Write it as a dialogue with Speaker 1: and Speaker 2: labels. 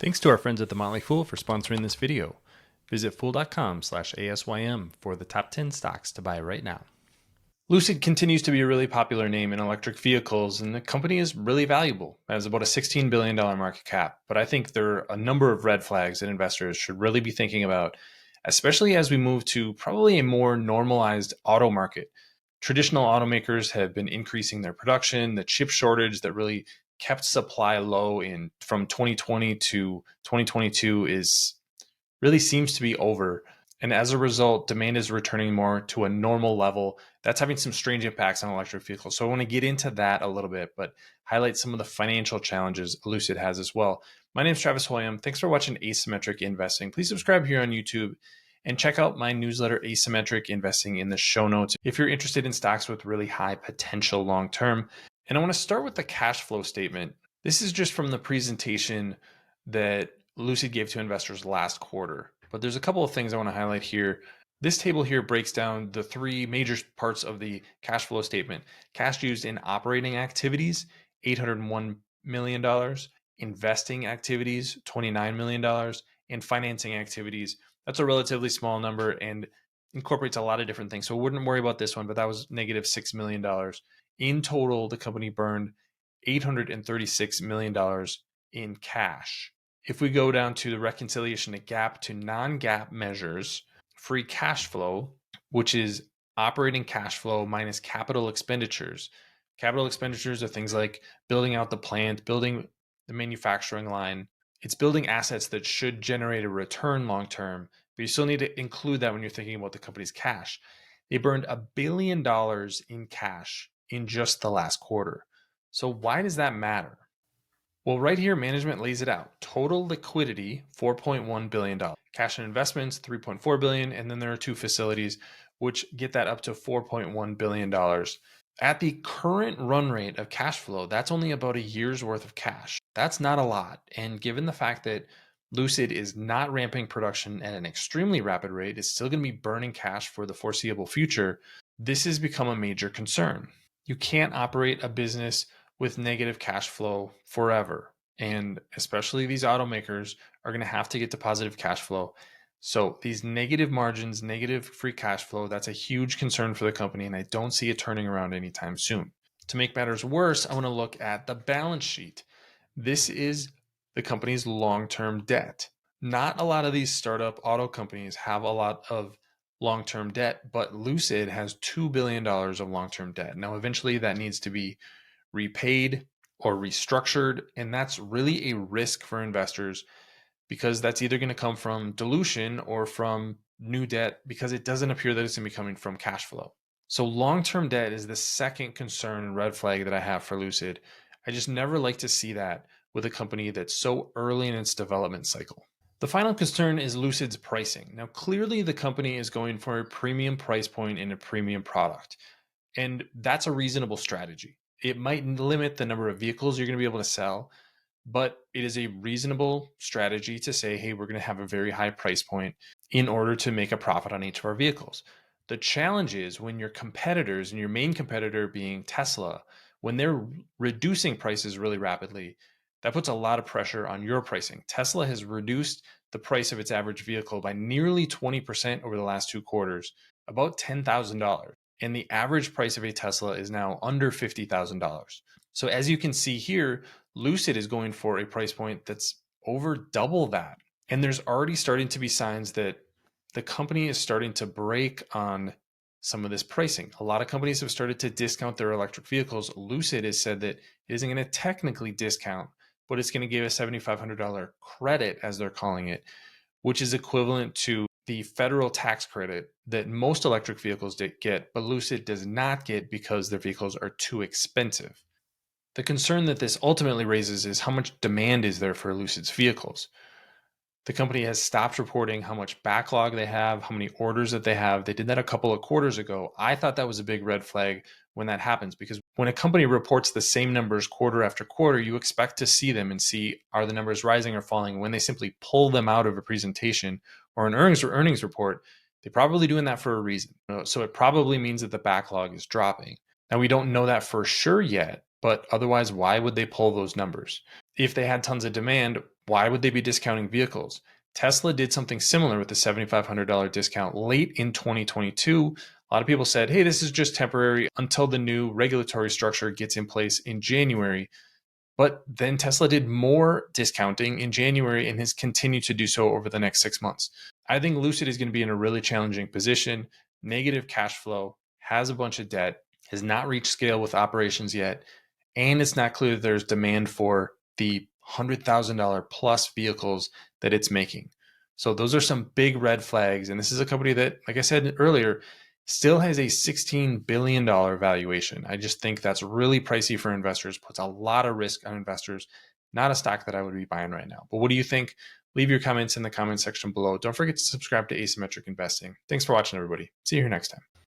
Speaker 1: Thanks to our friends at The Motley Fool for sponsoring this video. Visit fool.com/ASYM for the top 10 stocks to buy right now. Lucid continues to be a really popular name in electric vehicles, and the company is really valuable. It has about a $16 billion market cap. But I think there are a number of red flags that investors should really be thinking about, especially as we move to probably a more normalized auto market. Traditional automakers have been increasing their production. The chip shortage that really kept supply low from 2020 to 2022 really seems to be over. And as a result, demand is returning more to a normal level. That's having some strange impacts on electric vehicles. So I want to get into that a little bit, but highlight some of the financial challenges Lucid has as well. My name is Travis Hoyam. Thanks for watching Asymmetric Investing. Please subscribe here on YouTube and check out my newsletter, Asymmetric Investing, in the show notes if you're interested in stocks with really high potential long term. And I want to start with the cash flow statement. This is just from the presentation that Lucid gave to investors last quarter. But there's a couple of things I want to highlight here. This table here breaks down the three major parts of the cash flow statement. Cash used in operating activities, $801 million, investing activities, $29 million, and financing activities. That's a relatively small number and incorporates a lot of different things. So I wouldn't worry about this one, but that was negative $6 million. In total, the company burned $836 million in cash. If we go down to the reconciliation of GAAP to non-GAAP measures, free cash flow, which is operating cash flow minus capital expenditures. Capital expenditures are things like building out the plant, building the manufacturing line. It's building assets that should generate a return long term, but you still need to include that when you're thinking about the company's cash. They burned $1 billion in cash in just the last quarter. So why does that matter? Well, right here, management lays it out. Total liquidity, $4.1 billion. Cash and investments, $3.4 billion. And then there are two facilities, which get that up to $4.1 billion. At the current run rate of cash flow, that's only about a year's worth of cash. That's not a lot. And given the fact that Lucid is not ramping production at an extremely rapid rate, it's still going to be burning cash for the foreseeable future, this has become a major concern. You can't operate a business with negative cash flow forever. And especially these automakers are going to have to get to positive cash flow. So these negative margins, negative free cash flow, that's a huge concern for the company. And I don't see it turning around anytime soon. To make matters worse, I want to look at the balance sheet. This is the company's long-term debt. Not a lot of these startup auto companies have a lot of long-term debt, but Lucid has $2 billion of long-term debt. Now, eventually that needs to be repaid or restructured, and that's really a risk for investors because that's either going to come from dilution or from new debt because it doesn't appear that it's going to be coming from cash flow. So long-term debt is the second concern and red flag that I have for Lucid. I just never like to see that with a company that's so early in its development cycle. The final concern is Lucid's pricing. Now, clearly the company is going for a premium price point in a premium product, and that's a reasonable strategy. It might limit the number of vehicles you're going to be able to sell, but it is a reasonable strategy to say, hey, we're going to have a very high price point in order to make a profit on each of our vehicles. The challenge is when your competitors, and your main competitor being Tesla, when they're reducing prices really rapidly, that puts a lot of pressure on your pricing. Tesla has reduced the price of its average vehicle by nearly 20% over the last 2 quarters, about $10,000. And the average price of a Tesla is now under $50,000. So as you can see here, Lucid is going for a price point that's over double that. And there's already starting to be signs that the company is starting to break on some of this pricing. A lot of companies have started to discount their electric vehicles. Lucid has said that it isn't going to technically discount, but it's going to give a $7,500 credit, as they're calling it, which is equivalent to the federal tax credit that most electric vehicles get, but Lucid does not get because their vehicles are too expensive. The concern that this ultimately raises is how much demand is there for Lucid's vehicles. The company has stopped reporting how much backlog they have, how many orders that they have. They did that a couple of quarters ago. I thought that was a big red flag when that happens, because when a company reports the same numbers quarter after quarter, you expect to see them and see, are the numbers rising or falling? When they simply pull them out of a presentation or an earnings report, they're probably doing that for a reason. So it probably means that the backlog is dropping. Now, we don't know that for sure yet, but otherwise, why would they pull those numbers? If they had tons of demand, Why would they be discounting vehicles? Tesla did something similar with the $7,500 discount late in 2022. A lot of people said, hey, this is just temporary until the new regulatory structure gets in place in January. But then Tesla did more discounting in January and has continued to do so over the next 6 months. I think Lucid is going to be in a really challenging position. Negative cash flow, has a bunch of debt, has not reached scale with operations yet, and it's not clear that there's demand for the $100,000 plus vehicles that it's making. So those are some big red flags. And this is a company that, like I said earlier, still has a $16 billion valuation. I just think that's really pricey for investors, puts a lot of risk on investors, not a stock that I would be buying right now. But what do you think? Leave your comments in the comment section below. Don't forget to subscribe to Asymmetric Investing. Thanks for watching, everybody. See you here next time.